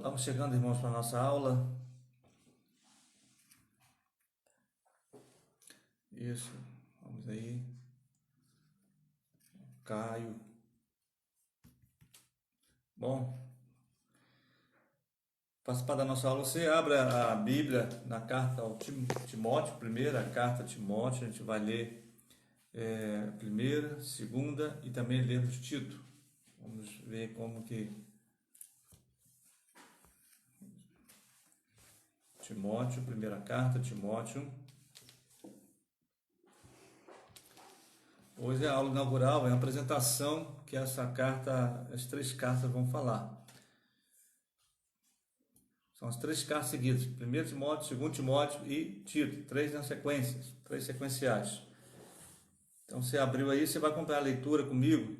Vamos chegando, irmãos, para a nossa aula. Isso, vamos aí. Caio. Bom, participar da nossa aula, você abre a Bíblia na carta ao Timóteo, primeira carta a Timóteo, a gente vai ler primeira, segunda e também lermos Tito. Vamos ver como que Timóteo, primeira carta a Timóteo. Hoje é a aula inaugural, é a apresentação que essa carta, as três cartas vão falar. São as três cartas seguidas, 1 Timóteo, 2 Timóteo e Tito, três na sequência, três sequenciais. Então você abriu aí, você vai acompanhar a leitura comigo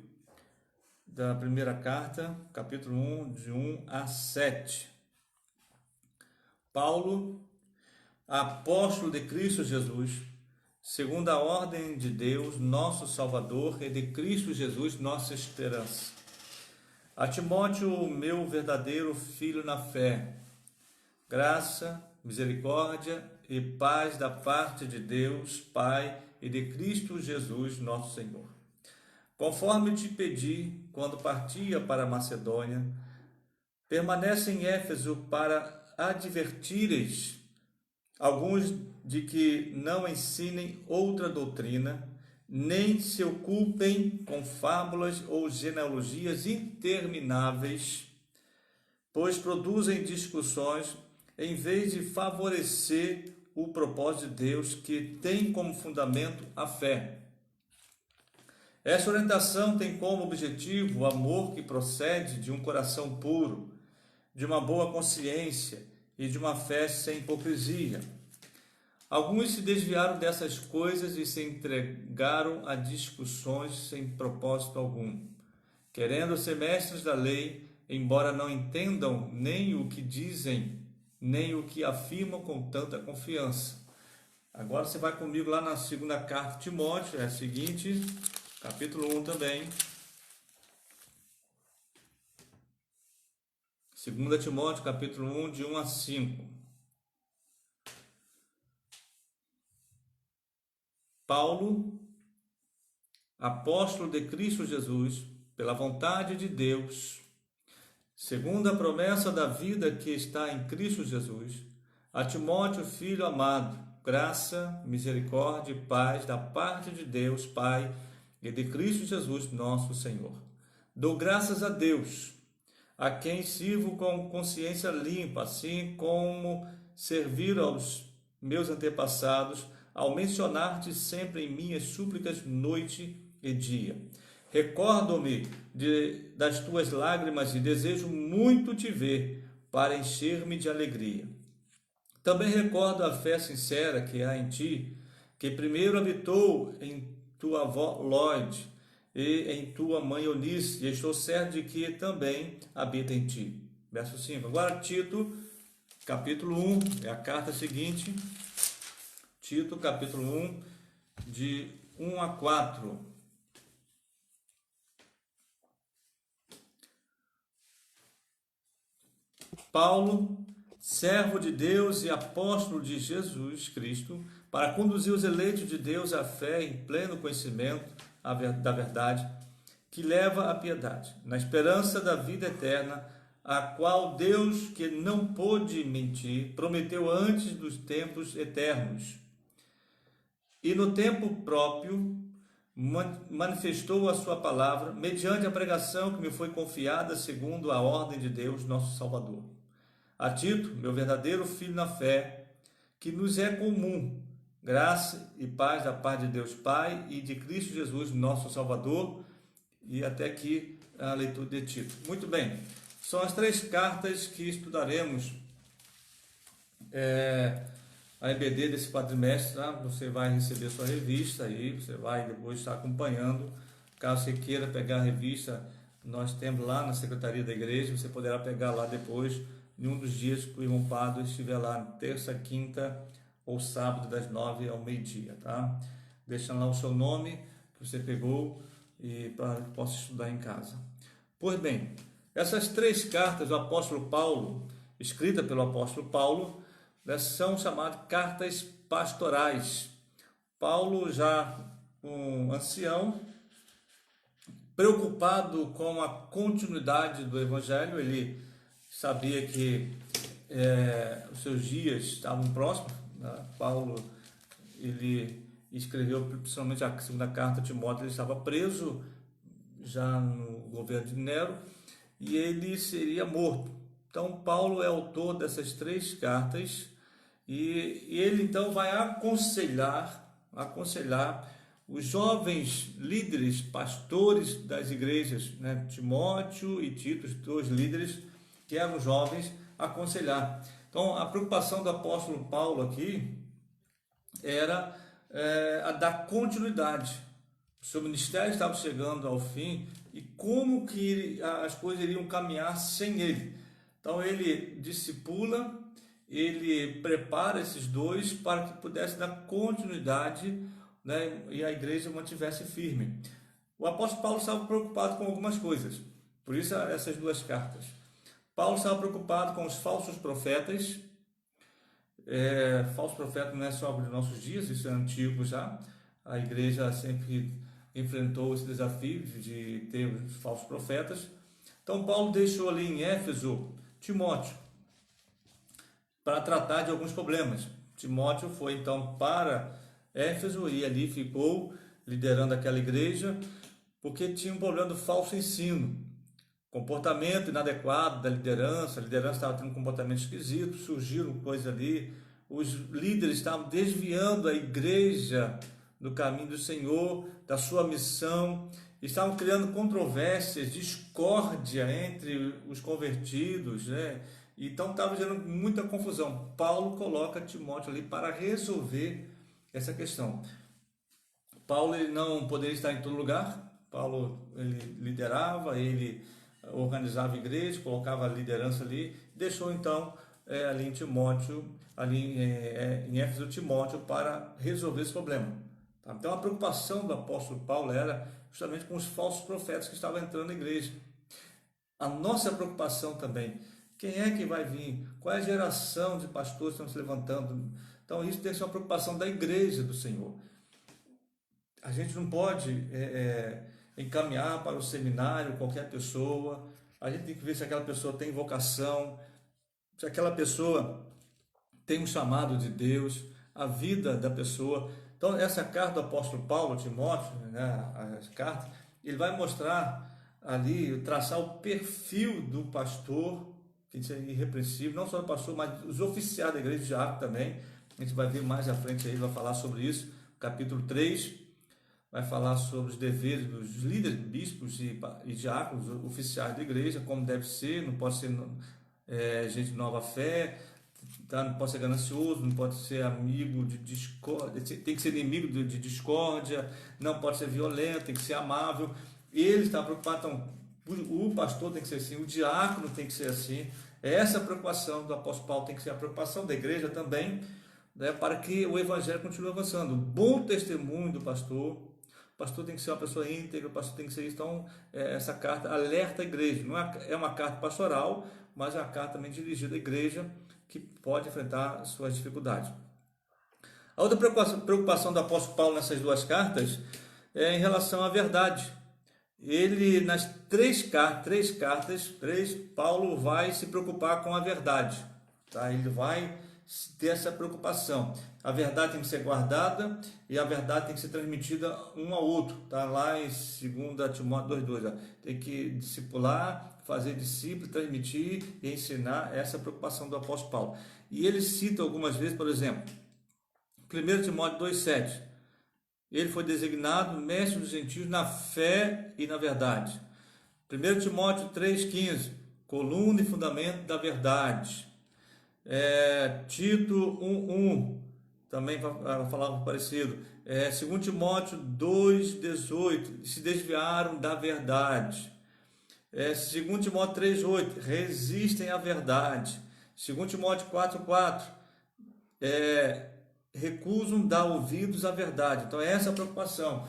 da primeira carta, capítulo 1, de 1 a 7. Paulo, apóstolo de Cristo Jesus, segundo a ordem de Deus, nosso Salvador, e de Cristo Jesus, nossa esperança. A Timóteo, meu verdadeiro filho na fé, graça, misericórdia e paz da parte de Deus, Pai, e de Cristo Jesus, nosso Senhor. Conforme te pedi, quando partia para a Macedônia, permanece em Éfeso para advertires alguns de que não ensinem outra doutrina, nem se ocupem com fábulas ou genealogias intermináveis, pois produzem discussões em vez de favorecer o propósito de Deus, que tem como fundamento a fé. Esta orientação tem como objetivo o amor que procede de um coração puro, de uma boa consciência e de uma fé sem hipocrisia. Alguns se desviaram dessas coisas e se entregaram a discussões sem propósito algum, querendo ser mestres da lei, embora não entendam nem o que dizem, nem o que afirmam com tanta confiança. Agora você vai comigo lá na segunda carta de Timóteo, é a seguinte, capítulo 1 também. 2 Timóteo, capítulo 1, de 1 a 5. Paulo, apóstolo de Cristo Jesus, pela vontade de Deus, segundo a promessa da vida que está em Cristo Jesus, a Timóteo, filho amado, graça, misericórdia e paz da parte de Deus, Pai, e de Cristo Jesus, nosso Senhor. Dou graças a Deus, a quem sirvo com consciência limpa, assim como servir aos meus antepassados, ao mencionar-te sempre em minhas súplicas noite e dia. Recordo-me das tuas lágrimas e desejo muito te ver, para encher-me de alegria. Também recordo a fé sincera que há em ti, que primeiro habitou em tua avó Lóide e em tua mãe Eunice, e estou certo de que também habita em ti. Verso 5. Agora Tito, capítulo 1, é a carta seguinte. Tito, capítulo 1, de 1 a 4. Paulo, servo de Deus e apóstolo de Jesus Cristo, para conduzir os eleitos de Deus à fé em pleno conhecimento da verdade, que leva à piedade, na esperança da vida eterna, a qual Deus, que não pôde mentir, prometeu antes dos tempos eternos. E no tempo próprio manifestou a sua palavra, mediante a pregação que me foi confiada segundo a ordem de Deus, nosso Salvador. A Tito, meu verdadeiro filho na fé, que nos é comum, graça e paz da parte de Deus Pai e de Cristo Jesus, nosso Salvador. E até aqui a leitura de Tito. Muito bem, são as três cartas que estudaremos a EBD desse quadrimestre, tá? Você vai receber sua revista aí, você vai depois estar acompanhando. Caso você queira pegar a revista, nós temos lá na secretaria da igreja, você poderá pegar lá depois, em um dos dias que o irmão Pado estiver lá, terça, quinta ou sábado, das 9 ao meio-dia, tá? Deixando lá o seu nome que você pegou e para que possa estudar em casa. Pois bem, Essas três cartas do apóstolo Paulo, escritas pelo apóstolo Paulo, né, são chamadas cartas pastorais. Paulo, já um ancião, preocupado com a continuidade do evangelho, ele sabia que os seus dias estavam próximos, né? Paulo, ele escreveu principalmente a segunda carta a Timóteo, ele estava preso já no governo de Nero e ele seria morto. Então Paulo é autor dessas três cartas e ele então vai aconselhar os jovens líderes, pastores das igrejas, né? Timóteo e Tito, os dois líderes que eram jovens, aconselhar. Então a preocupação do apóstolo Paulo aqui era a dar continuidade. O seu ministério estava chegando ao fim e como que as coisas iriam caminhar sem ele. Então ele discipula, ele prepara esses dois para que pudesse dar continuidade, né, e a igreja mantivesse firme. O apóstolo Paulo estava preocupado com algumas coisas, por isso essas duas cartas. Paulo estava preocupado com os falsos profetas. Falso profeta não é só dos nossos dias, isso é antigo já. A igreja sempre enfrentou esse desafio de ter os falsos profetas. Então Paulo deixou ali em Éfeso Timóteo para tratar de alguns problemas. Timóteo foi então para Éfeso e ali ficou liderando aquela igreja, porque tinha um problema do falso ensino, comportamento inadequado da liderança. A liderança estava tendo um comportamento esquisito, surgiram coisas ali, os líderes estavam desviando a igreja do caminho do Senhor, da sua missão, estavam criando controvérsias, discórdia entre os convertidos, né? Então estava gerando muita confusão. Paulo coloca Timóteo ali para resolver essa questão. Paulo, ele não poderia estar em todo lugar. Paulo, ele liderava, ele organizava a igreja, colocava a liderança ali, deixou então ali em Timóteo, ali em Éfeso, Timóteo, para resolver esse problema. Tá? Então a preocupação do apóstolo Paulo era justamente com os falsos profetas que estavam entrando na igreja. A nossa preocupação também, quem é que vai vir? Qual é a geração de pastores que estão se levantando? Então isso tem que ser uma preocupação da igreja do Senhor. A gente não pode encaminhar para o seminário qualquer pessoa. A gente tem que ver se aquela pessoa tem vocação, se aquela pessoa tem um chamado de Deus, a vida da pessoa. Então essa carta do apóstolo Paulo a Timóteo, né, as cartas, ele vai mostrar ali, traçar o perfil do pastor, que tem que ser irrepreensível, não só do pastor, mas os oficiais da igreja, diácono também. A gente vai ver mais à frente aí, vai falar sobre isso, capítulo 3, vai falar sobre os deveres dos líderes, bispos e diáconos, oficiais da igreja, como deve ser, não pode ser gente de nova fé, tá? Não pode ser ganancioso, não pode ser amigo de discórdia, tem que ser inimigo de discórdia, não pode ser violento, tem que ser amável. Ele está preocupado, então, o pastor tem que ser assim, o diácono tem que ser assim. Essa preocupação do apóstolo Paulo tem que ser a preocupação da igreja também, né, para que o evangelho continue avançando. Bom testemunho do pastor. O pastor tem que ser uma pessoa íntegra, o pastor tem que ser isso. Então, essa carta alerta a igreja. Não é uma carta pastoral, mas é uma carta também dirigida à igreja que pode enfrentar suas dificuldades. A outra preocupação do apóstolo Paulo nessas duas cartas é em relação à verdade. Ele, nas três cartas, Paulo vai se preocupar com a verdade. Tá? Ele vai ter essa preocupação. A verdade tem que ser guardada e a verdade tem que ser transmitida um ao outro. Tá? Lá em 2 Timóteo 2,2. Tem que discipular, fazer discípulo, transmitir e ensinar. Essa preocupação do apóstolo Paulo. E ele cita algumas vezes, por exemplo, 1 Timóteo 2,7. Ele foi designado mestre dos gentios na fé e na verdade. 1 Timóteo 3,15, coluna e fundamento da verdade. Tito 1,1, também vai falar algo parecido. 2 Timóteo 2,18, se desviaram da verdade. 2 Timóteo 3,8, resistem à verdade. 2 Timóteo 4,4, recusam dar ouvidos à verdade. Então, essa é a preocupação.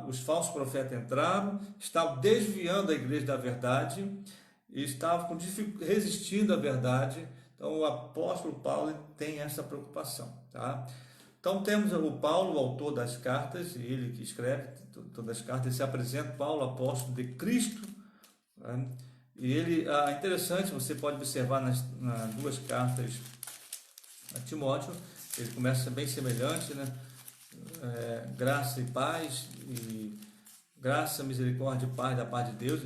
Os falsos profetas entraram, estavam desviando a igreja da verdade, e estavam resistindo à verdade. Então o apóstolo Paulo tem essa preocupação, tá? Então temos o Paulo, o autor das cartas, ele que escreve todas as cartas, ele se apresenta Paulo, apóstolo de Cristo, né? E ele, interessante, você pode observar nas duas cartas a Timóteo, ele começa bem semelhante, né? Graça e paz, e graça, misericórdia e paz da parte de Deus,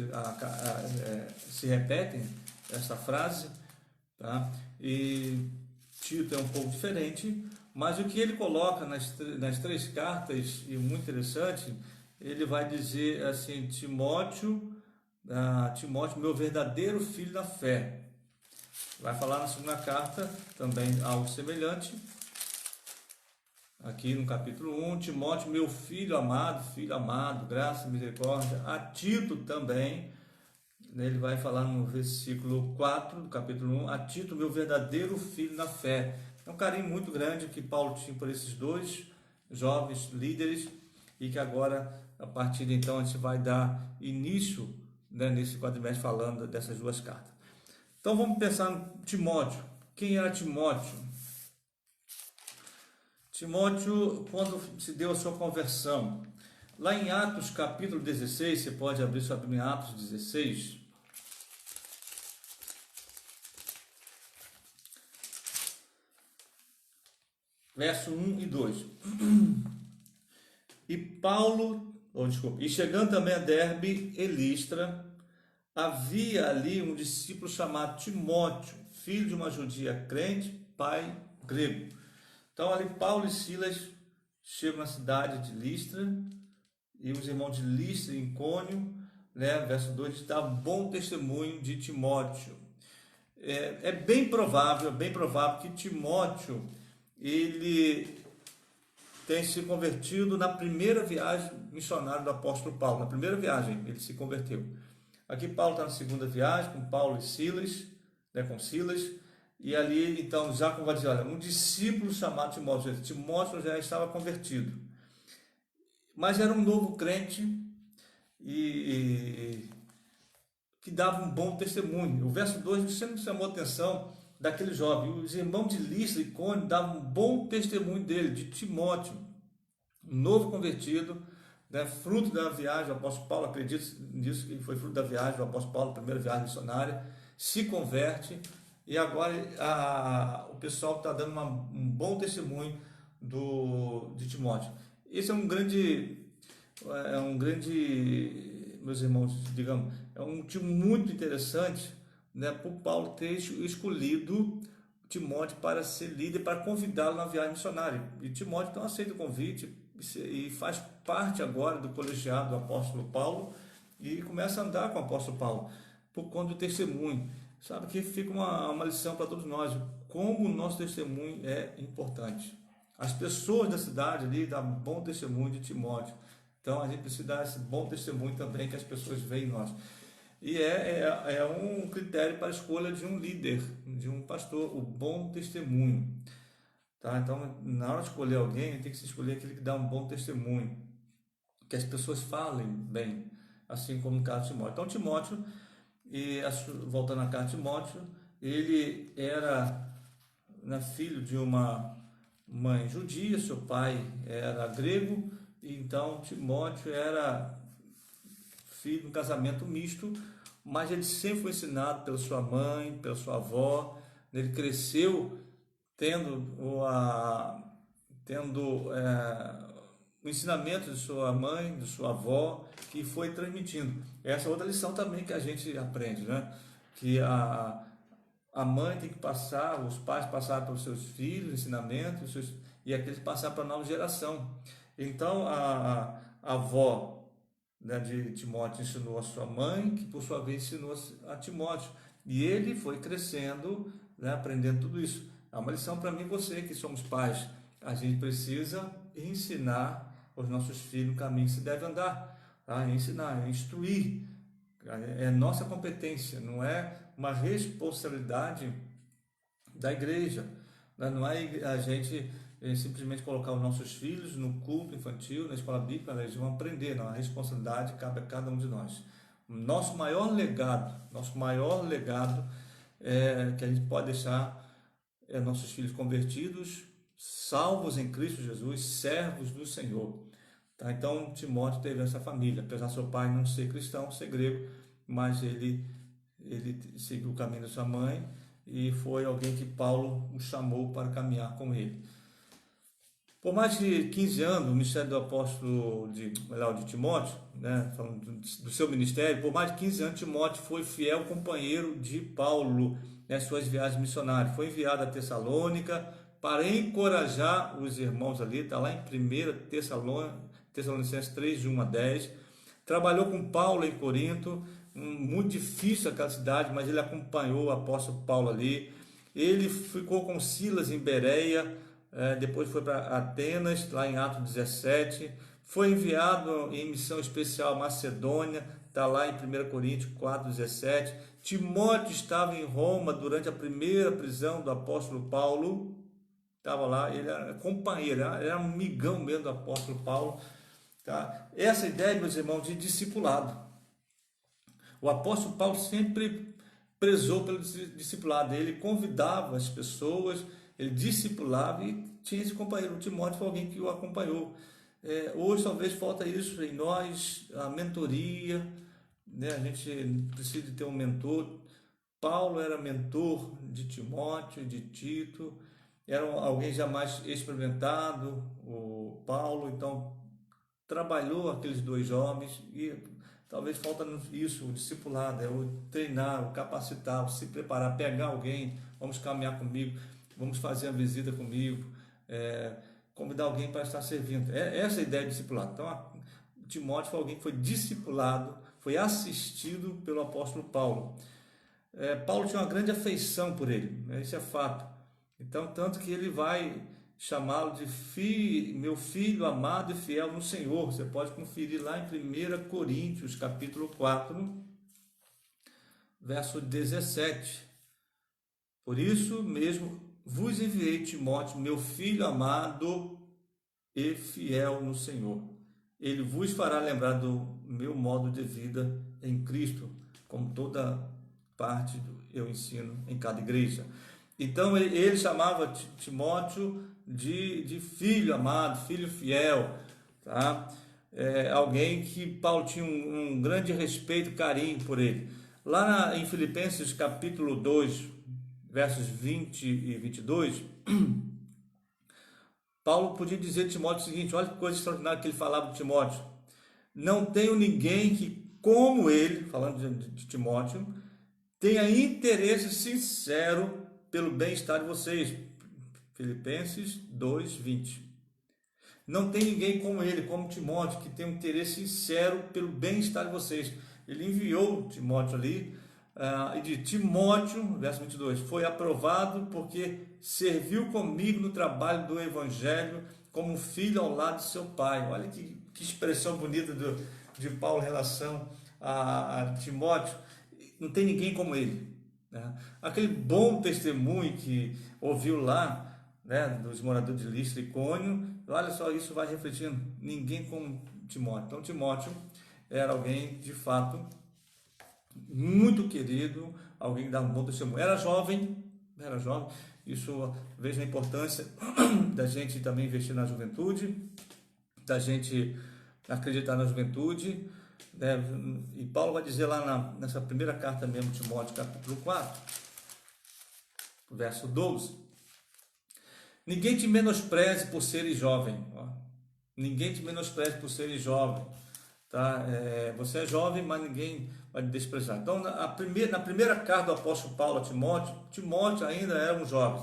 se repetem essa frase, tá? E Tito é um pouco diferente, mas o que ele coloca nas três cartas, e muito interessante, ele vai dizer assim: Timóteo, meu verdadeiro filho da fé. Vai falar na segunda carta também algo semelhante. Aqui no capítulo 1, Timóteo, meu filho amado, graça e misericórdia. A Tito também, ele vai falar no versículo 4 do capítulo 1, a Tito, meu verdadeiro filho na fé. É um carinho muito grande que Paulo tinha por esses dois jovens líderes, e que agora, a partir de então, a gente vai dar início, né, nesse quadrimestre falando dessas duas cartas. Então vamos pensar no Timóteo. Quem era Timóteo? Timóteo, quando se deu a sua conversão, lá em Atos capítulo 16, você pode abrir sua Bíblia em Atos 16, verso 1 e 2. E chegando também a Derbe e Listra, havia ali um discípulo chamado Timóteo, filho de uma judia crente, pai grego. Então ali Paulo e Silas chegam na cidade de Listra, e os irmãos de Listra e Icônio, né, verso 2, dá bom testemunho de Timóteo. É bem provável que Timóteo, ele tem se convertido na primeira viagem missionária do apóstolo Paulo. Na primeira viagem ele se converteu. Aqui Paulo está na segunda viagem com Paulo e Silas, né, com Silas, e ali então já como vai dizer, olha, um discípulo chamado Timóteo. Timóteo já estava convertido, mas era um novo crente e que dava um bom testemunho. O verso 2 sempre chamou a atenção daquele jovem. Os irmãos de Listra e Icônio davam um bom testemunho dele, de Timóteo, um novo convertido, né, fruto da viagem do apóstolo Paulo. Acredito nisso, que foi fruto da viagem do apóstolo Paulo, primeira viagem missionária, se converte, e agora o pessoal está dando um bom testemunho de Timóteo. Esse é um grande, meus irmãos, digamos, é um motivo muito interessante, né, por Paulo ter escolhido Timóteo para ser líder, para convidá-lo na viagem missionária. E Timóteo então aceita o convite e faz parte agora do colegiado do apóstolo Paulo, e começa a andar com o apóstolo Paulo por conta do testemunho. Sabe que fica uma lição para todos nós, como o nosso testemunho é importante. As pessoas da cidade ali dão bom testemunho de Timóteo. Então a gente precisa dar esse bom testemunho também, que as pessoas veem em nós. E é um critério para a escolha de um líder, de um pastor, o bom testemunho. Tá? Então, na hora de escolher alguém, tem que se escolher aquele que dá um bom testemunho, que as pessoas falem bem, assim como no caso de Timóteo. Então, Timóteo, voltando à carta de Timóteo, ele era, né, filho de uma mãe judia, seu pai era grego, e então Timóteo era filho de um casamento misto, mas ele sempre foi ensinado pela sua mãe, pela sua avó. Ele cresceu tendo o ensinamento de sua mãe, de sua avó, que foi transmitindo. Essa é outra lição também que a gente aprende, né? Que a mãe tem que passar, os pais passaram para os seus filhos, ensinamentos, e aqueles passaram para a nova geração. Então, a avó, né, de Timóteo ensinou a sua mãe, que por sua vez ensinou a Timóteo. E ele foi crescendo, né, aprendendo tudo isso. É uma lição para mim e você, que somos pais. A gente precisa ensinar os nossos filhos o caminho que se deve andar. Tá? Ensinar, instruir. É nossa competência, não é uma responsabilidade da igreja. Não é a gente simplesmente colocar os nossos filhos no culto infantil, na escola bíblica, eles vão aprender. Não, a responsabilidade cabe a cada um de nós. Nosso maior legado que a gente pode deixar é nossos filhos convertidos, salvos em Cristo Jesus, servos do Senhor. Tá? Então, Timóteo teve essa família, apesar de seu pai não ser cristão, ser grego, mas ele seguiu o caminho da sua mãe e foi alguém que Paulo o chamou para caminhar com ele. Por mais de 15 anos, o ministério do apóstolo de Timóteo, né, falando do seu ministério, por mais de 15 anos, Timóteo foi fiel companheiro de Paulo nas suas viagens missionárias. Foi enviado a Tessalônica para encorajar os irmãos ali, está lá em 1 Tessalonicenses 3, de 1 a 10. Trabalhou com Paulo em Corinto, muito difícil aquela cidade, mas ele acompanhou o apóstolo Paulo ali. Ele ficou com Silas em Bereia, depois foi para Atenas, lá em Atos 17, foi enviado em missão especial a Macedônia, está lá em 1 Coríntios 4,17. Timóteo estava em Roma durante a primeira prisão do apóstolo Paulo, estava lá, ele era companheiro, era um amigão mesmo do apóstolo Paulo. Tá? Essa ideia, meus irmãos, de discipulado. O apóstolo Paulo sempre prezou pelo discipulado, ele convidava as pessoas, ele discipulava e tinha esse companheiro. O Timóteo foi alguém que o acompanhou. Hoje talvez falta isso em nós, a mentoria, né? A gente precisa ter um mentor. Paulo era mentor de Timóteo, de Tito, era alguém já mais experimentado, o Paulo, então trabalhou aqueles dois jovens e talvez falta isso, o discipulado, o treinar, o capacitar, o se preparar, pegar alguém, vamos caminhar comigo, vamos fazer a visita comigo, convidar alguém para estar servindo. Essa é a ideia de discipulado. Então, Timóteo foi alguém que foi discipulado, foi assistido pelo apóstolo Paulo. Paulo tinha uma grande afeição por ele, né? Isso é fato. Então, tanto que ele vai chamá-lo de meu filho amado e fiel no Senhor. Você pode conferir lá em 1 Coríntios, capítulo 4, verso 17. Por isso mesmo vos enviei Timóteo, meu filho amado e fiel no Senhor. Ele vos fará lembrar do meu modo de vida em Cristo, como toda parte eu ensino em cada igreja. Então ele chamava Timóteo de filho amado, filho fiel, tá? Alguém que Paulo tinha um grande respeito, carinho por ele. Lá em Filipenses capítulo 2, versos 20 e 22, Paulo podia dizer a Timóteo o seguinte: olha que coisa extraordinária que ele falava de Timóteo. Não tenho ninguém que, como ele, falando de Timóteo, tenha interesse sincero pelo bem-estar de vocês. Filipenses 2, 20. Não tem ninguém como ele, como Timóteo, que tem um interesse sincero pelo bem-estar de vocês. Ele enviou Timóteo ali, e de Timóteo, verso 22, foi aprovado porque serviu comigo no trabalho do evangelho como filho ao lado de seu pai. Olha que expressão bonita de Paulo em relação a Timóteo. Não tem ninguém como ele, né? Aquele bom testemunho que ouviu lá, né, dos moradores de Listra e Icônio, olha só, isso vai refletindo, ninguém como Timóteo. Então Timóteo era alguém de fato muito querido, alguém que dava um bom testemunho. Era jovem, isso veja a importância da gente também investir na juventude, da gente acreditar na juventude, né? E Paulo vai dizer lá nessa primeira carta mesmo, Timóteo, capítulo 4, verso 12: ninguém te menospreze por seres jovem, ninguém te menospreze por seres jovem, tá? Você é jovem, mas ninguém vai te desprezar. Então, na primeira carta do apóstolo Paulo a Timóteo ainda era um jovem,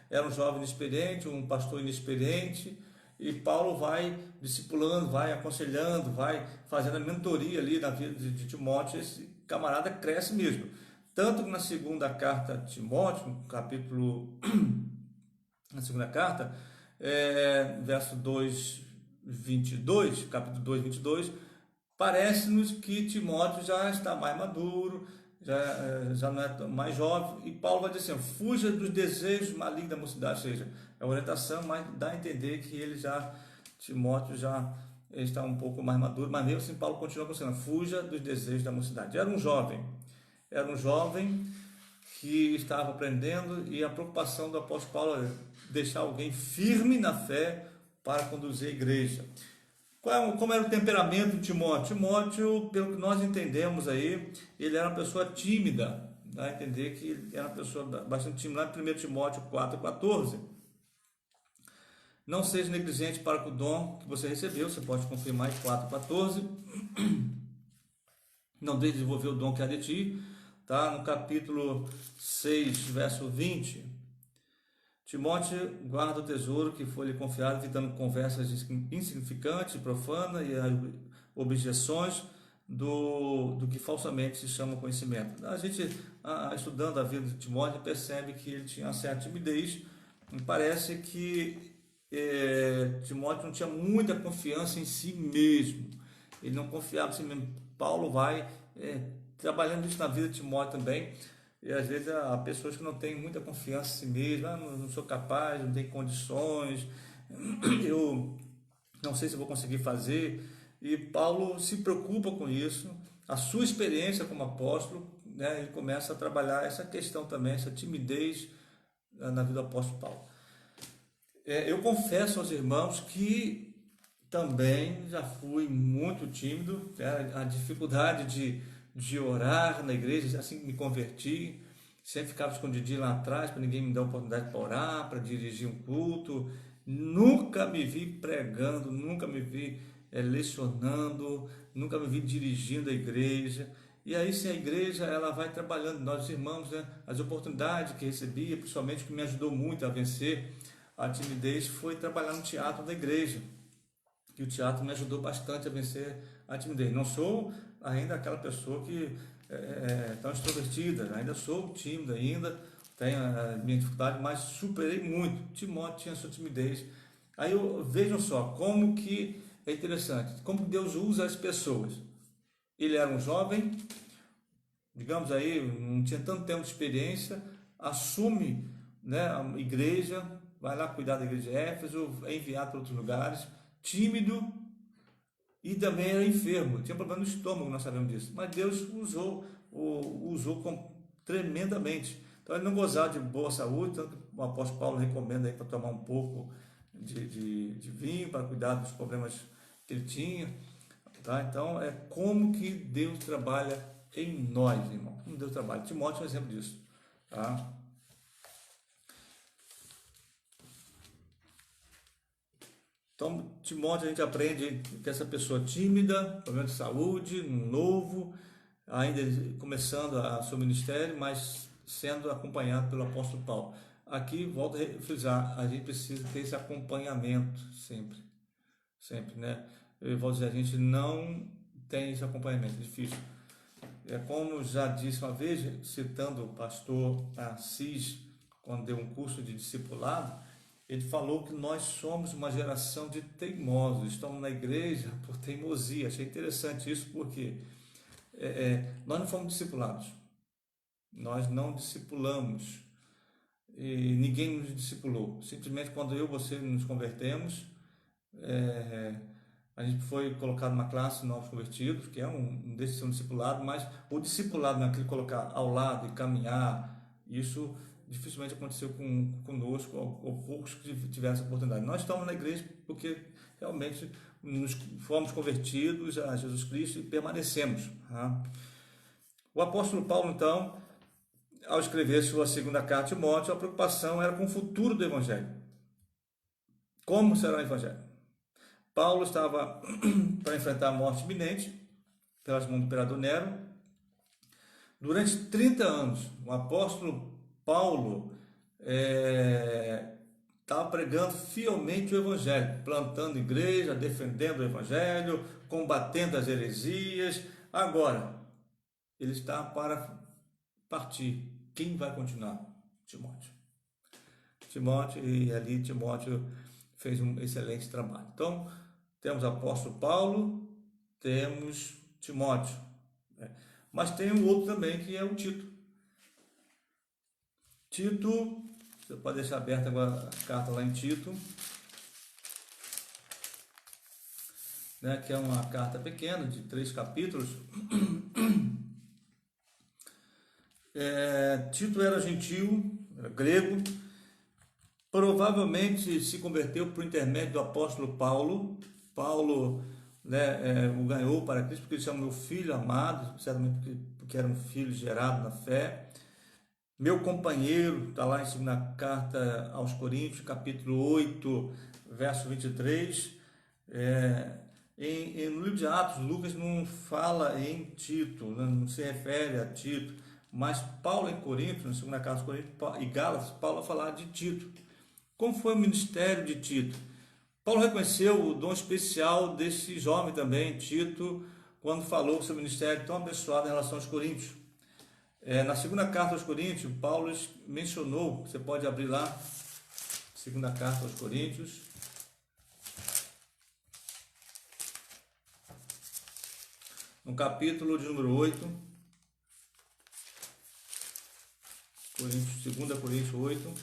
era um jovem inexperiente, um pastor inexperiente, e Paulo vai discipulando, vai aconselhando, vai fazendo a mentoria ali na vida de Timóteo. Esse camarada cresce mesmo. Tanto que na segunda carta de Timóteo, na segunda carta, verso 2, 22, capítulo 2, 22, parece-nos que Timóteo já está mais maduro, já não é mais jovem, e Paulo vai dizer assim: fuja dos desejos malignos da mocidade, ou seja, é a orientação, mas dá a entender que Timóteo já ele está um pouco mais maduro, mas mesmo assim Paulo continua aconselhando, fuja dos desejos da mocidade. Era um jovem que estava aprendendo, e a preocupação do apóstolo Paulo é deixar alguém firme na fé para conduzir a igreja. Como era o temperamento de Timóteo? Timóteo, pelo que nós entendemos aí, ele era uma pessoa tímida, dá a entender que ele era uma pessoa bastante tímida. Lá em 1 Timóteo 4,14, não seja negligente para com o dom que você recebeu, você pode confirmar em 4,14, não deixe de desenvolver o dom que há de ti, tá? No capítulo 6, verso 20, Timóteo guarda o tesouro que foi lhe confiado, evitando conversas insignificantes, profanas e objeções do que falsamente se chama conhecimento. A gente, estudando a vida de Timóteo, percebe que ele tinha uma certa timidez. Parece que Timóteo não tinha muita confiança em si mesmo. Ele não confiava em si mesmo. Paulo vai trabalhando isso na vida de Timóteo também. E às vezes há pessoas que não têm muita confiança em si mesmo, não sou capaz, não tenho condições, eu não sei se vou conseguir fazer. E Paulo se preocupa com isso. A sua experiência como apóstolo, né, ele começa a trabalhar essa questão também, essa timidez na vida do apóstolo Paulo. Eu confesso aos irmãos que também já fui muito tímido, a dificuldade de orar na igreja, assim que me converti, sempre ficava escondidinho lá atrás para ninguém me dar oportunidade para orar, para dirigir um culto. Nunca me vi pregando, nunca me vi lecionando, nunca me vi dirigindo a igreja. E aí sim, a igreja ela vai trabalhando, nós irmãos, né, as oportunidades que recebia, principalmente o que me ajudou muito a vencer a timidez, foi trabalhar no teatro da igreja. E o teatro me ajudou bastante a vencer a timidez. Não sou ainda aquela pessoa que é tão extrovertida, ainda sou tímido ainda, tenho a minha dificuldade, mas superei muito. Timóteo tinha sua timidez. Aí vejam só como que é interessante, como Deus usa as pessoas. Ele era um jovem, digamos aí, não tinha tanto tempo de experiência, assume, né, a igreja, vai lá cuidar da igreja de Éfeso, é enviado para outros lugares, tímido, e também era enfermo, tinha problema no estômago, nós sabemos disso, mas Deus usou tremendamente. Então ele não gozava de boa saúde, tanto que o apóstolo Paulo recomenda aí para tomar um pouco de vinho, para cuidar dos problemas que ele tinha, tá? Então é como que Deus trabalha em nós, irmão, como Deus trabalha. Timóteo é um exemplo disso, tá? Então, Timóteo, a gente aprende que essa pessoa tímida, problema de saúde, novo, ainda começando a seu ministério, mas sendo acompanhado pelo apóstolo Paulo. Aqui, volto a frisar, a gente precisa ter esse acompanhamento sempre, sempre, né? Eu vou dizer, a gente não tem esse acompanhamento, é difícil. É como já disse uma vez, citando o pastor Assis, quando deu um curso de discipulado, ele falou que nós somos uma geração de teimosos, estamos na igreja por teimosia. Achei interessante isso porque nós não fomos discipulados, nós não discipulamos, e ninguém nos discipulou. Simplesmente quando eu e você nos convertemos, a gente foi colocado numa classe de novos convertidos, que é um desses um discipulado, mas o discipulado não é aquele colocar ao lado e caminhar, isso dificilmente aconteceu conosco, ou poucos que tiveram essa oportunidade. Nós estamos na igreja porque realmente fomos convertidos a Jesus Cristo e permanecemos. Tá? O apóstolo Paulo, então, ao escrever sua segunda carta a Timóteo, a preocupação era com o futuro do evangelho. Como será o evangelho? Paulo estava para enfrentar a morte iminente pelas mãos do imperador Nero. Durante 30 anos, o apóstolo Paulo estava pregando fielmente o evangelho, plantando igreja, defendendo o evangelho, combatendo as heresias. Agora, ele está para partir. Quem vai continuar? Timóteo. E ali Timóteo fez um excelente trabalho. Então, temos o apóstolo Paulo, temos Timóteo, né? Mas tem um outro também que é o Tito. Tito, você pode deixar aberta agora a carta lá em Tito. né, que é uma carta pequena, de 3 capítulos. Tito era gentil, era grego, provavelmente se converteu por intermédio do apóstolo Paulo. Paulo, né, o ganhou para Cristo, porque ele chama meu filho amado, certamente porque era um filho gerado na fé. Meu companheiro, está lá em segunda carta aos Coríntios, capítulo 8, verso 23. No livro de Atos, Lucas não fala em Tito, não se refere a Tito, mas Paulo em Corinto, na segunda carta aos Coríntios e Gálatas, Paulo vai falar de Tito. Como foi o ministério de Tito? Paulo reconheceu o dom especial desse jovem também, Tito, quando falou sobre o ministério tão abençoado em relação aos coríntios. Na segunda carta aos Coríntios, Paulo mencionou, você pode abrir lá, segunda carta aos Coríntios, no capítulo de número 8, Coríntios, 2 Coríntios 8,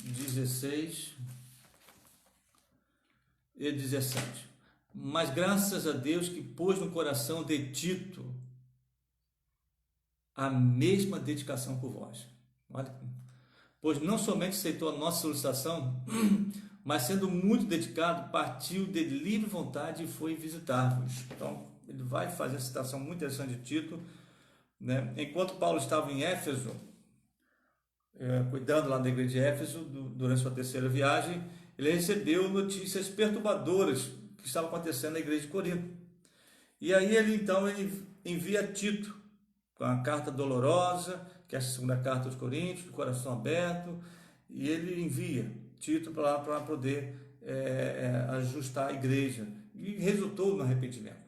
(16 e 17). Mas graças a Deus que pôs no coração de Tito a mesma dedicação por vós. Olha, pois não somente aceitou a nossa solicitação, mas sendo muito dedicado, partiu de livre vontade e foi visitar-vos. Então, ele vai fazer a citação muito interessante de Tito, né? Enquanto Paulo estava em Éfeso, cuidando lá da igreja de Éfeso, durante sua terceira viagem, ele recebeu notícias perturbadoras que estavam acontecendo na igreja de Corinto. E aí ele envia Tito com a carta dolorosa, que é a segunda carta aos Coríntios, de coração aberto, e ele envia Tito para lá para poder ajustar a igreja, e resultou no arrependimento,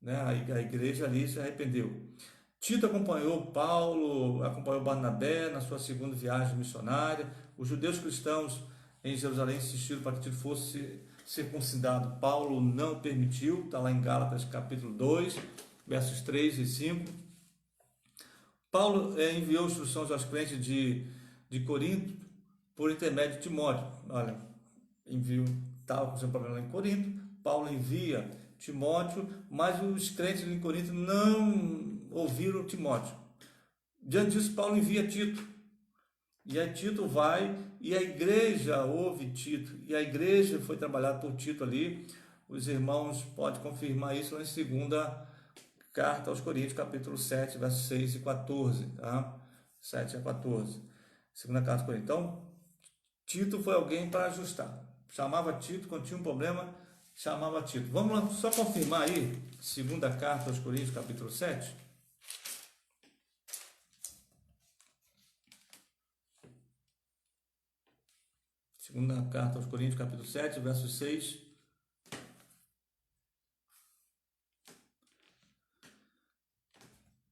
né? A igreja ali se arrependeu. Tito acompanhou Paulo, acompanhou Barnabé na sua segunda viagem missionária. Os judeus cristãos em Jerusalém insistiram para que Tito fosse circuncidado. Paulo não permitiu, está lá em Gálatas capítulo 2, versos 3 e 5. Paulo enviou instruções aos crentes de Corinto por intermédio de Timóteo. Olha, estava com seu problema lá em Corinto, Paulo envia Timóteo, mas os crentes em Corinto não ouviram Timóteo. Diante disso, Paulo envia Tito. E aí Tito vai, e a igreja ouve Tito, e a igreja foi trabalhada por Tito ali. Os irmãos podem confirmar isso na segunda carta aos Coríntios, capítulo 7, versos 6 e 14, tá? 7 a 14, segunda carta aos Coríntios. Então, Tito foi alguém para ajustar. Chamava Tito, quando tinha um problema, chamava Tito. Vamos lá, só confirmar aí, segunda carta aos Coríntios, capítulo 7. Segunda carta aos Coríntios, capítulo 7, verso 6.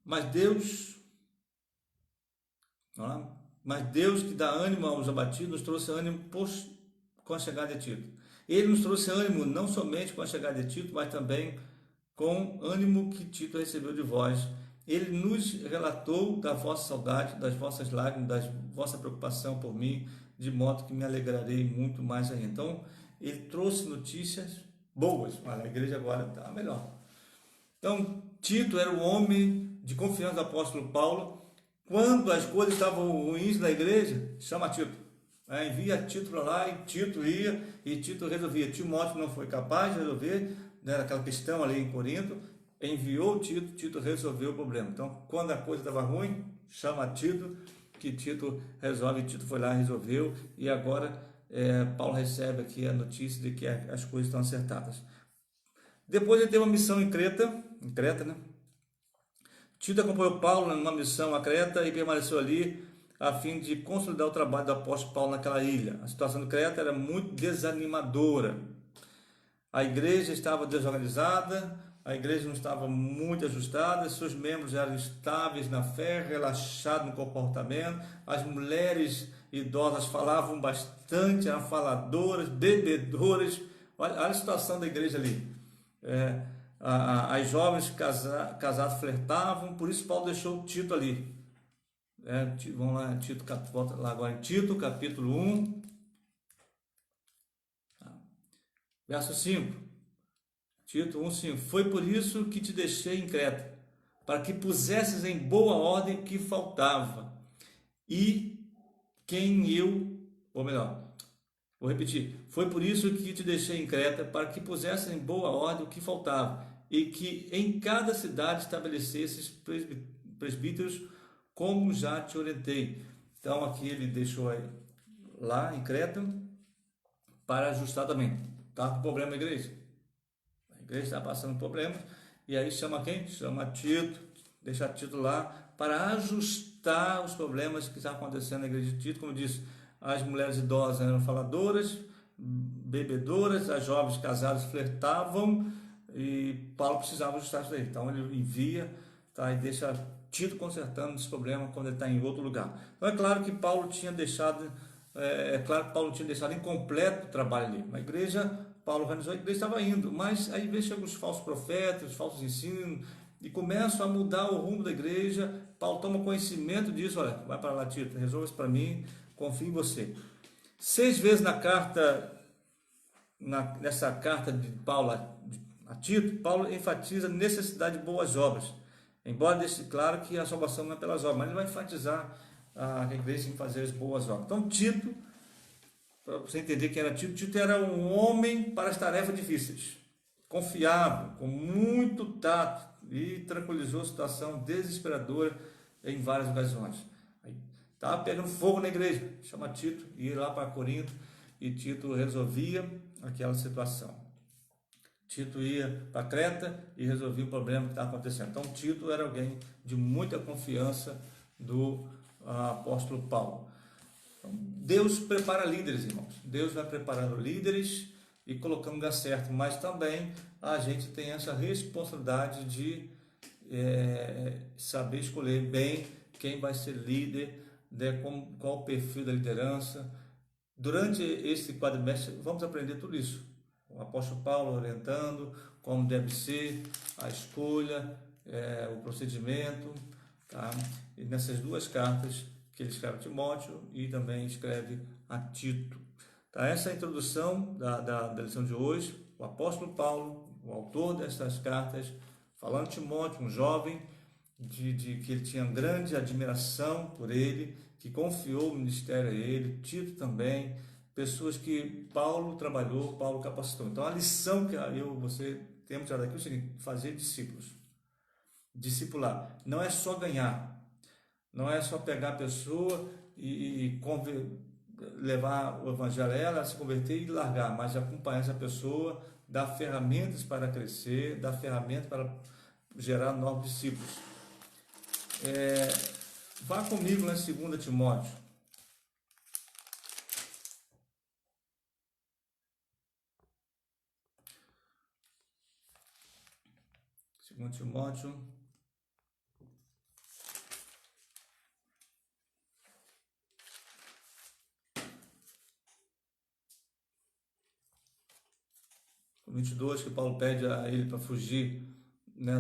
Mas Deus que dá ânimo aos abatidos, nos trouxe ânimo com a chegada de Tito. Ele nos trouxe ânimo não somente com a chegada de Tito, mas também com ânimo que Tito recebeu de vós. Ele nos relatou da vossa saudade, das vossas lágrimas, da vossa preocupação por mim, de modo que me alegrarei muito mais ainda. Então, ele trouxe notícias boas. Olha, a igreja agora está melhor. Então, Tito era o homem de confiança do apóstolo Paulo. Quando as coisas estavam ruins na igreja, chama Tito. Envia Tito para lá, e Tito ia, e Tito resolvia. Timóteo não foi capaz de resolver, né, aquela questão ali em Corinto. Enviou Tito, Tito resolveu o problema. Então, quando a coisa estava ruim, chama Tito, que Tito resolve. Tito foi lá, resolveu, e agora Paulo recebe aqui a notícia de que as coisas estão acertadas. Depois ele teve uma missão em Creta, né? Tito acompanhou Paulo numa missão a Creta e permaneceu ali a fim de consolidar o trabalho do apóstolo Paulo naquela ilha. A situação de Creta era muito desanimadora. A igreja estava desorganizada, a igreja não estava muito ajustada, seus membros eram instáveis na fé, relaxados no comportamento, as mulheres idosas falavam bastante, eram faladoras, bebedoras. Olha a situação da igreja ali. As jovens casadas flertavam, por isso Paulo deixou Tito ali. Vamos lá, volta lá agora em Tito, capítulo 1, Verso 5, Tito 1,5: Foi por isso que te deixei em Creta, para que pusesses em boa ordem o que faltava, e ou melhor, vou repetir: foi por isso que te deixei em Creta, para que pusesses em boa ordem o que faltava, e que em cada cidade estabelecesses presbíteros, como já te orientei. Então aqui ele deixou aí, lá em Creta, para ajustar também. Está com problema a igreja? A igreja está passando problemas, e aí chama quem? Chama Tito, deixa Tito lá, para ajustar os problemas que estavam acontecendo na igreja de Tito. Como disse, as mulheres idosas eram faladoras, bebedoras, as jovens casadas flertavam, e Paulo precisava ajustar isso aí. Então ele envia, tá, e deixa Tito consertando esse problema quando ele está em outro lugar. Então é claro que Paulo tinha deixado incompleto o trabalho ali. A igreja, Paulo organizou, a igreja estava indo, mas aí vem chegam os falsos profetas, os falsos ensinos, e começam a mudar o rumo da igreja. Paulo toma conhecimento disso: olha, vai para lá, Tito, resolva isso para mim, confio em você. 6 vezes nessa carta de Paulo a Tito, Paulo enfatiza a necessidade de boas obras, embora deixe claro que a salvação não é pelas obras, mas ele vai enfatizar a igreja em fazer as boas obras. Então Tito, para você entender quem era Tito, Tito era um homem para as tarefas difíceis, confiável, com muito tato, e tranquilizou a situação desesperadora em várias ocasiões. Estava pegando fogo na igreja, chama Tito, ia lá para Corinto, e Tito resolvia aquela situação. Tito ia para Creta e resolvia o problema que estava acontecendo. Então Tito era alguém de muita confiança do apóstolo Paulo. Então, Deus prepara líderes, irmãos. Deus vai preparando líderes e colocando no lugar certo, mas também a gente tem essa responsabilidade de saber escolher bem quem vai ser líder, qual o perfil da liderança. Durante esse quadrimestre vamos aprender tudo isso. O apóstolo Paulo orientando como deve ser a escolha, o procedimento, tá? E nessas 2 cartas que ele escreve a Timóteo e também escreve a Tito. Tá? Essa é a introdução da lição de hoje. O apóstolo Paulo, o autor dessas cartas, falando a Timóteo, um jovem que ele tinha grande admiração por ele, que confiou o ministério a ele. Tito também, pessoas que Paulo trabalhou, Paulo capacitou. Então a lição que você temos que tirar daqui é o seguinte: fazer discípulos. Discipular não é só ganhar, não é só pegar a pessoa e levar o evangelho a ela, se converter e largar, mas acompanhar essa pessoa, dar ferramentas para crescer, dar ferramentas para gerar novos discípulos. Vá comigo na 2 Timóteo. 2 Timóteo, o 22, que Paulo pede a ele para fugir, né,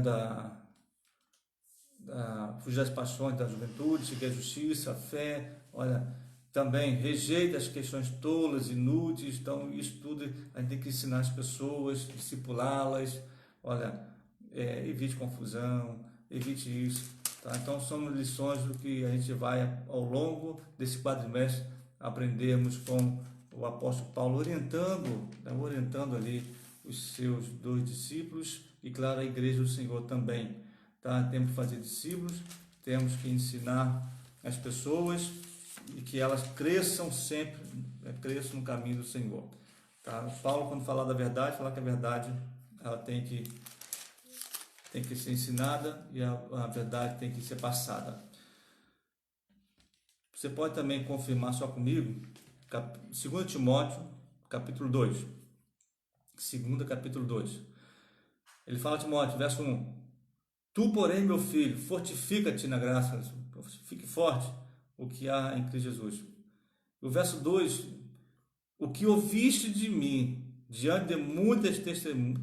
fugir das paixões da juventude, seguir a justiça, a fé. Olha, também rejeita as questões tolas, inúteis. Então isso tudo a gente tem que ensinar as pessoas, discipulá-las. Olha, evite confusão, evite isso, tá? Então são lições do que a gente vai ao longo desse quadrimestre aprendermos com o apóstolo Paulo orientando ali os seus 2 discípulos e, claro, a igreja do Senhor também, tá? Temos que fazer discípulos, temos que ensinar as pessoas e que elas cresçam sempre, cresçam no caminho do Senhor, tá? Paulo, quando falar da verdade, falar que a verdade ela tem que ser ensinada e a verdade tem que ser passada. Você pode também confirmar só comigo 2 Timóteo, capítulo 2. 2 capítulo 2. Ele fala a Timóteo, verso 1: Tu, porém, meu filho, fortifica-te na graça, fique forte o que há em Cristo Jesus. O verso 2: O que ouviste de mim, diante de muitas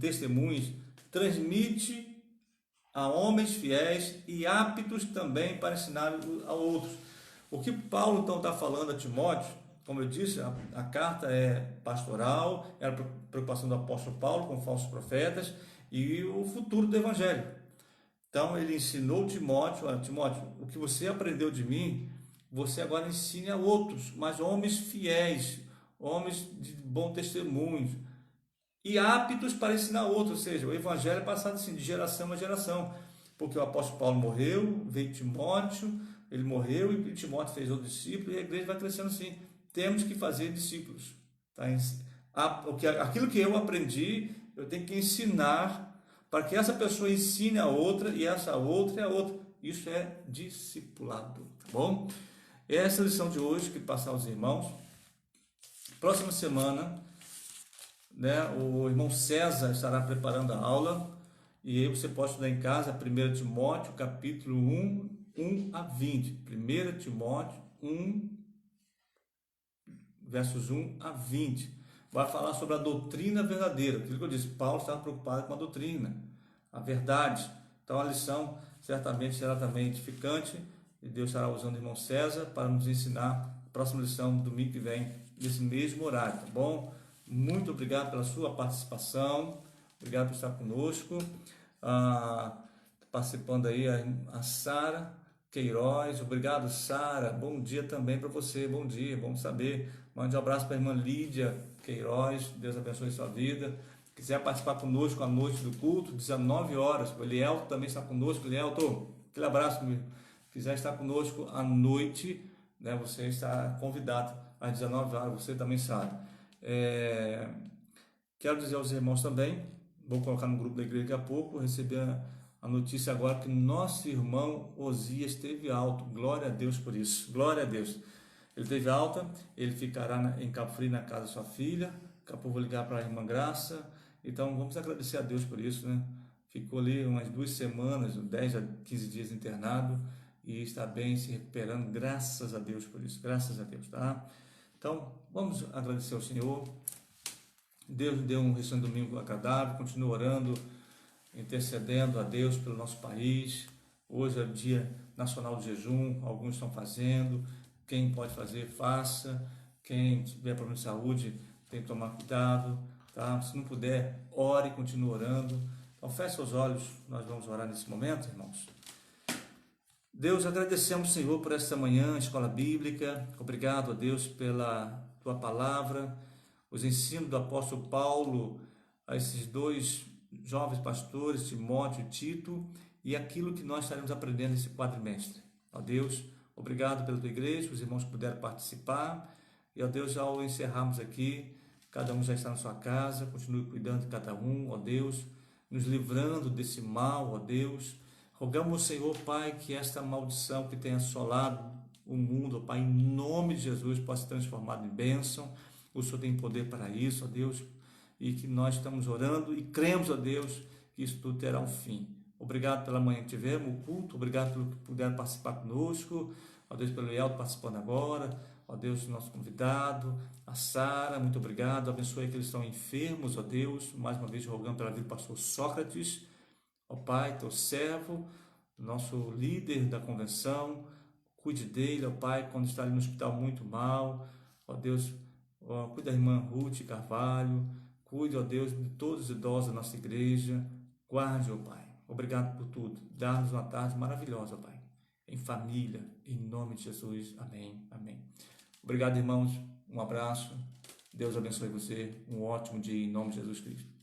testemunhas, transmite a homens fiéis e aptos também para ensinar a outros. O que Paulo então está falando a Timóteo como eu disse, a carta é pastoral, é a preocupação do apóstolo Paulo com falsos profetas e o futuro do evangelho. Então ele ensinou Timóteo, Timóteo, o que você aprendeu de mim, você agora ensine a outros, mas homens fiéis, homens de bom testemunho e aptos para ensinar outros, ou seja, o evangelho é passado assim, de geração a geração, porque o apóstolo Paulo morreu, veio Timóteo, ele morreu e Timóteo fez outro discípulo e a igreja vai crescendo assim. Temos que fazer discípulos. Tá? Aquilo que eu aprendi, eu tenho que ensinar para que essa pessoa ensine a outra e essa outra e a outra. Isso é discipulado, tá bom? Essa é a lição de hoje que passar aos irmãos. Próxima semana, né, o irmão César estará preparando a aula e aí você pode estudar em casa 1 Timóteo, capítulo 1 a 20. 1 Timóteo 1, versos 1 a 20. Vai falar sobre a doutrina verdadeira. Aquilo que eu disse, Paulo estava preocupado com a doutrina, a verdade. Então a lição certamente será também edificante e Deus estará usando o irmão César para nos ensinar a próxima lição domingo que vem, nesse mesmo horário, tá bom? Muito obrigado pela sua participação, obrigado por estar conosco. Participando aí a Sara Queiroz, obrigado Sara, bom dia também para você, bom dia, bom saber. Mande um abraço para a irmã Lídia Queiroz, Deus abençoe sua vida. Quiser participar conosco à noite do culto, 19 horas, o Elielto também está conosco. Elielto, aquele abraço, meu. Quiser estar conosco à noite, né, você está convidado às 19 horas, você também sabe. Quero dizer aos irmãos também, vou colocar no grupo da igreja daqui a pouco, recebi a notícia agora que nosso irmão Osias teve alta. Glória a Deus por isso, glória a Deus. Ele teve alta, ele ficará em Cabo Frio na casa da sua filha. Daqui a pouco vou ligar para a irmã Graça. Então vamos agradecer a Deus por isso, né? Ficou ali umas 2 semanas, 10 a 15 dias internado e está bem, se recuperando, graças a Deus por isso, graças a Deus, tá? Então vamos agradecer ao Senhor. Deus nos deu um restante domingo agradável, continua orando, intercedendo a Deus pelo nosso país. Hoje é o dia nacional de jejum, alguns estão fazendo, quem pode fazer, faça. Quem tiver problema de saúde, tem que tomar cuidado, tá? Se não puder, ore e continue orando. Então feche seus olhos, nós vamos orar nesse momento, irmãos. Deus, agradecemos, Senhor, por esta manhã, escola bíblica. Obrigado a Deus pela tua palavra, os ensinos do apóstolo Paulo a esses 2 jovens pastores, Timóteo e Tito, e aquilo que nós estaremos aprendendo nesse quadrimestre. Ó Deus, obrigado pela tua igreja, os irmãos que puderam participar, e ó Deus, ao encerrarmos aqui, cada um já está na sua casa, continue cuidando de cada um, ó Deus, nos livrando desse mal, ó Deus. Rogamos, Senhor, Pai, que esta maldição que tem assolado o mundo, ó Pai, em nome de Jesus, possa ser transformada em bênção. O Senhor tem poder para isso, ó Deus, e que nós estamos orando e cremos, ó Deus, que isso tudo terá um fim. Obrigado pela manhã que tivemos, o culto, obrigado pelo que puderam participar conosco, ó Deus, pelo Elton participando agora, ó Deus, nosso convidado, a Sara, muito obrigado, abençoe aqueles que estão enfermos, ó Deus, mais uma vez rogando pela vida do pastor Sócrates, ó Pai, teu servo, nosso líder da convenção, cuide dele, ó Pai, quando está ali no hospital muito mal, ó Deus, cuide da irmã Ruth Carvalho, cuide, ó Deus, de todos os idosos da nossa igreja, guarde, ó Pai, obrigado por tudo, dá-nos uma tarde maravilhosa, ó Pai, em família, em nome de Jesus, amém, amém. Obrigado, irmãos, um abraço, Deus abençoe você, um ótimo dia em nome de Jesus Cristo.